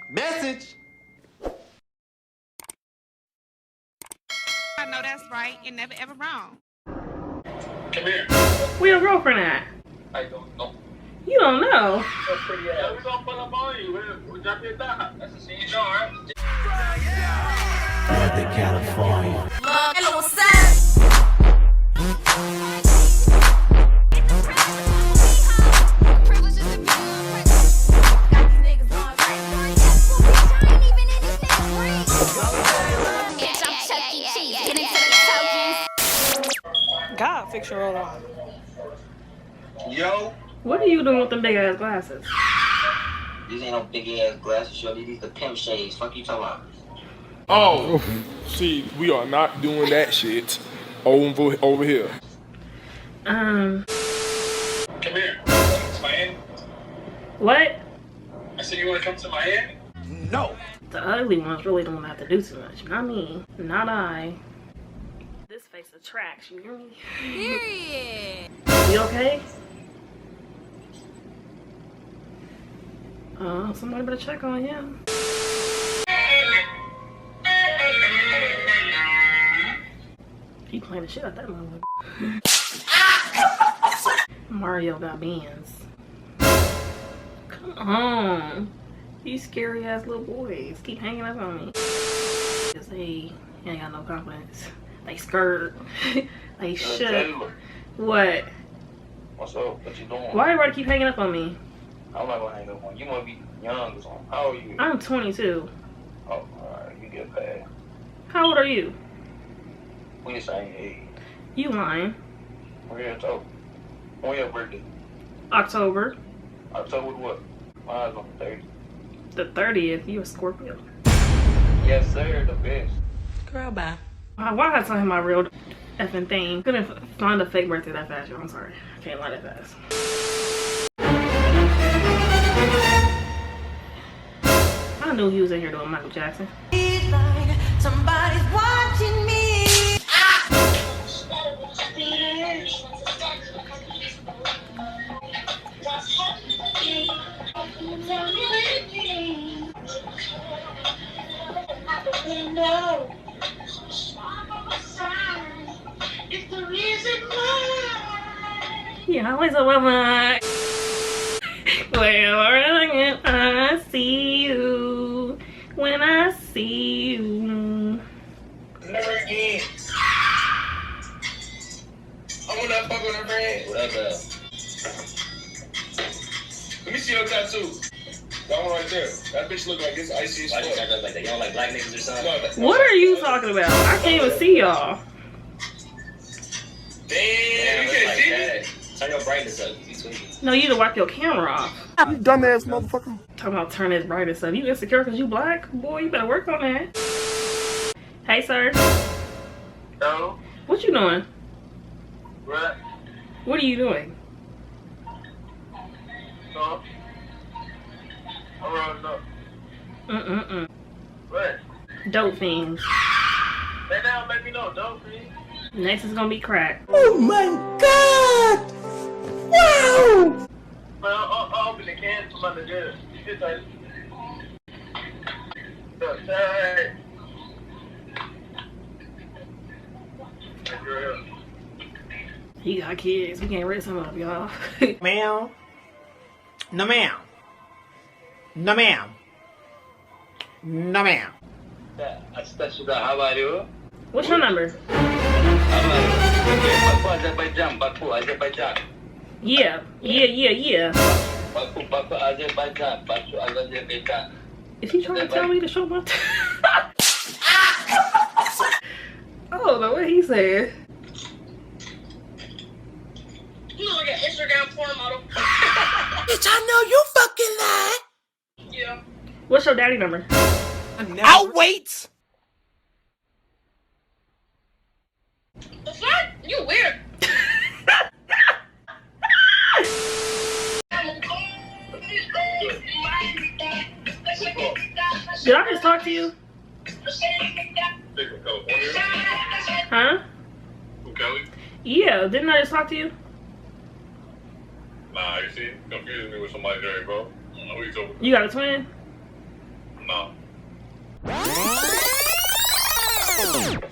Message. I know that's right. You're never ever wrong. Come here. Where your girlfriend at? I don't know. You don't know. That's pretty ass. Yeah, we're gonna pull up on you. We'll drop you down. That's the scene, you know, right? Northern California. Hello, what's up? God, fix your roll on. Yo. What are you doing with them big ass glasses? These ain't no big ass glasses, shorty. These the pimp shades. Fuck you talking about? Oh, see, we are not doing that shit over here. Come here. It's Miami. What? I said you want to come to Miami? No. The ugly ones really don't have to do too much. Not me. Not I. This face attracts, you hear me? Period. You okay? Somebody better check on him. He playing the shit out that motherfucker. Mario got bands. Come on. These scary ass little boys keep hanging up on me. Cause they ain't got no confidence. They scared. They should. What? What's up? What you doing? Why everybody keep hanging up on me? I'm not gonna hang up on you. You must be young or something. How old are you? I'm 22. Oh, alright. You get paid. How old are you? We the same age. You lying. We're here to When your birthday? October. October what? Mine's on the 30th. The 30th. You a Scorpio. Yes, sir. The best. Girl, bye. Why did I tell him my real effing thing? Couldn't find a fake birthday that fast, yo. I'm sorry. I can't lie that fast. I knew he was in here doing Michael Jackson. Somebody's watching me. Yeah, always a woman. Well, I see you when I see you. Never again. I'm gonna fuck with her friend. Whatever. Let me see your tattoo. That one right there. That bitch look like it's icy as Why fuck. you got that like that? You don't like black niggas or something? No, that- What are you talking about? I can't even see y'all. Damn, you It's can't like see me? that. Turn your brightness up. You tweaking. No, you need to wipe your camera off. You dumbass motherfucker. Talking about turn his brightness up. You insecure because you black? Boy, you better work on that. Hey, sir. No. What you doing? What? What are you doing? No. I'm rolling up. What? Dope fiends. They now let me know, don't me. Next is gonna be crack. Oh my God! Wow! Man, I'll open the can from under there. It's like... Hey. Girl. He got kids. We can't raise him up, y'all. Ma'am. No, ma'am. No, ma'am. No, ma'am. That's how about you? What's your number? Baku Azerbaijan, Baku Azerbaijan. Yeah. Baku Azerbaijan, Baku Azerbaijan. Is he trying to tell me to show my I don't know what he said. You look like an Instagram porn model. Bitch, I know you fucking lied. Yeah. What's your daddy number? I'll wait! The fuck? You weird. Did I just talk to you? Huh? Who, Kelly? Yeah, didn't I just talk to you? Nah, you see, confusing me with somebody there, bro. I don't know who you talking You got a twin?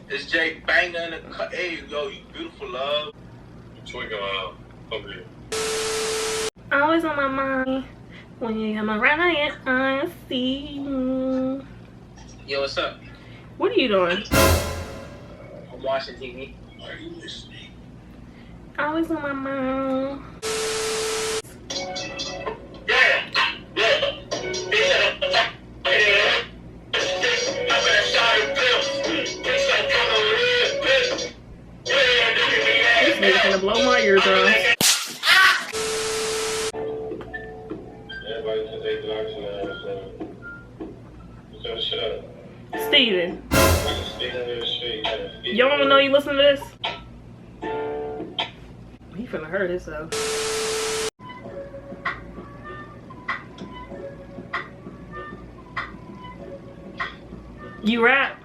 It's Jay Banger in the cut. Hey, yo, you beautiful love. Twinkle over here. Always on my mind. When you come around, I see you. Yo, what's up? What are you doing? I'm watching TV. Are you listening? Always on my mind. This nigga's gonna blow my eardrums. Everybody took their blocks so shut up. Steven, I can stay on this street. you don't even know you listen to this? He finna hurt himself. You rap?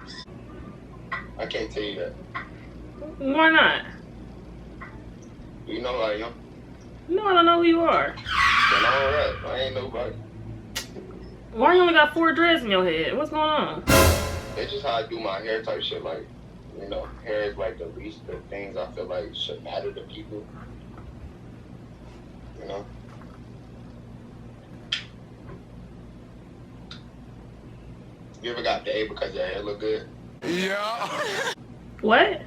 I can't tell you that. Why not? You know who I am. No, I don't know who you are. Then I don't rap. I ain't nobody. Why you only got 4 dreads in your head? What's going on? It's just how I do my hair type shit. Like, you know, hair is like the least of things I feel like should matter to people. You know? You ever got paid because your hair look good? Yeah. What?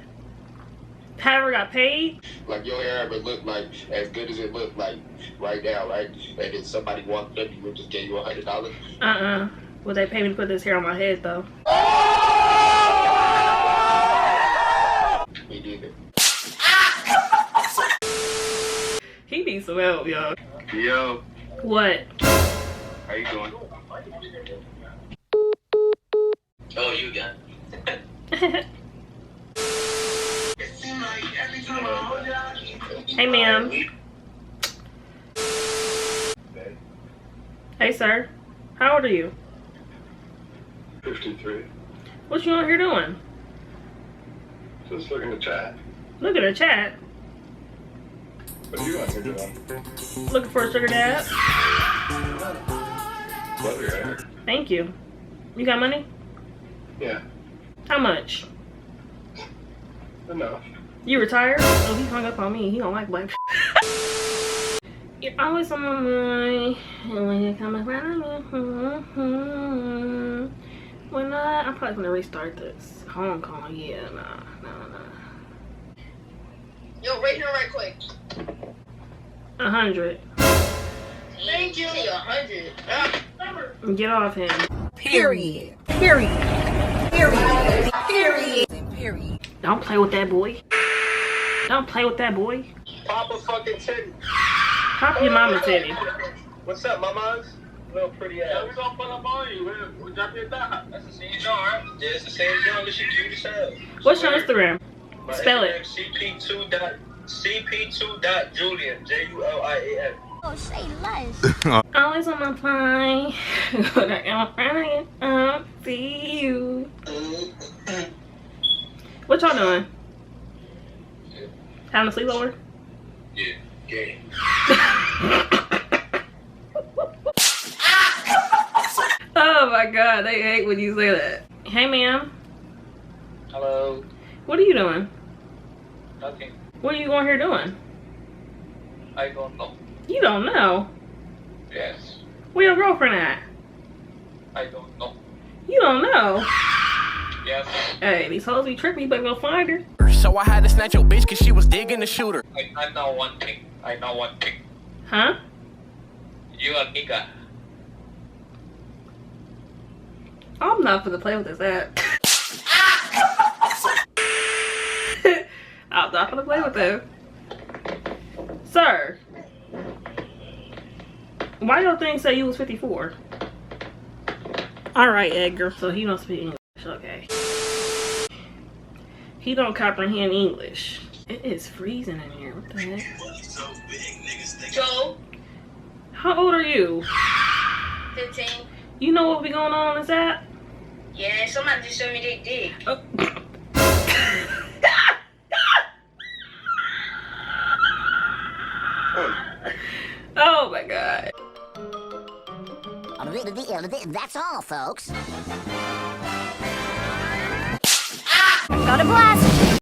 Have ever got paid? Like your hair ever look like as good as it look like right now, right? And then somebody walked up to you and just gave you $100? Would they pay me to put this hair on my head though? Me neither. He needs some help, yo. Yo, What? how you doing? Oh, you got Hey, ma'am. Hey, sir. How old are you? 53. What you on here doing? Just looking to chat. Look at the chat. What are you out here doing? Looking for a sugar dad. Love your hair. Thank you. You got money? Yeah, How much? enough. You retired? Oh, he hung up on me. He don't like black. You're always on my mind. And when you come around, when I'm probably gonna restart this. Hong Kong, yeah, nah. Yo, right here, right quick. 100. Thank you. 100. Get off him. Period. Don't play with that boy. Don't play with that boy. Papa fucking titty. Pop your mama titty. What's up, mamas? Little pretty ass. Yeah, we gonna pull up on you. We'll drop your thigh. That's the same joint, right? Yeah, it's the same joint, but she cute as hell. What's your Instagram? My Spell it. CP2.Julian. JULIAN. Oh, say less. Always on my mind. When I am see you. What y'all doing? Having a sleepover? Yeah, gay. Oh my god, they hate when you say that. Hey ma'am, Hello. what are you doing? Nothing. What are you going here doing? I don't know. You don't know? Yes. Where your girlfriend at? I don't know. You don't know? Yes. Hey, these hoes be tripping, you better go find her. So I had to snatch your bitch cause she was digging the shooter. I know one thing. Huh? You a nigga. I'm not gonna play with this app. I'm not gonna play with that. Sir, why your thing say you was 54? Alright, Edgar. So he don't speak English, okay. He don't comprehend English. It is freezing in here, what the heck? Joe, How old are you? 15. You know what be going on this app? Yeah, somebody just showed me they dick. Oh. Oh my god. That's all, folks. Got a blast.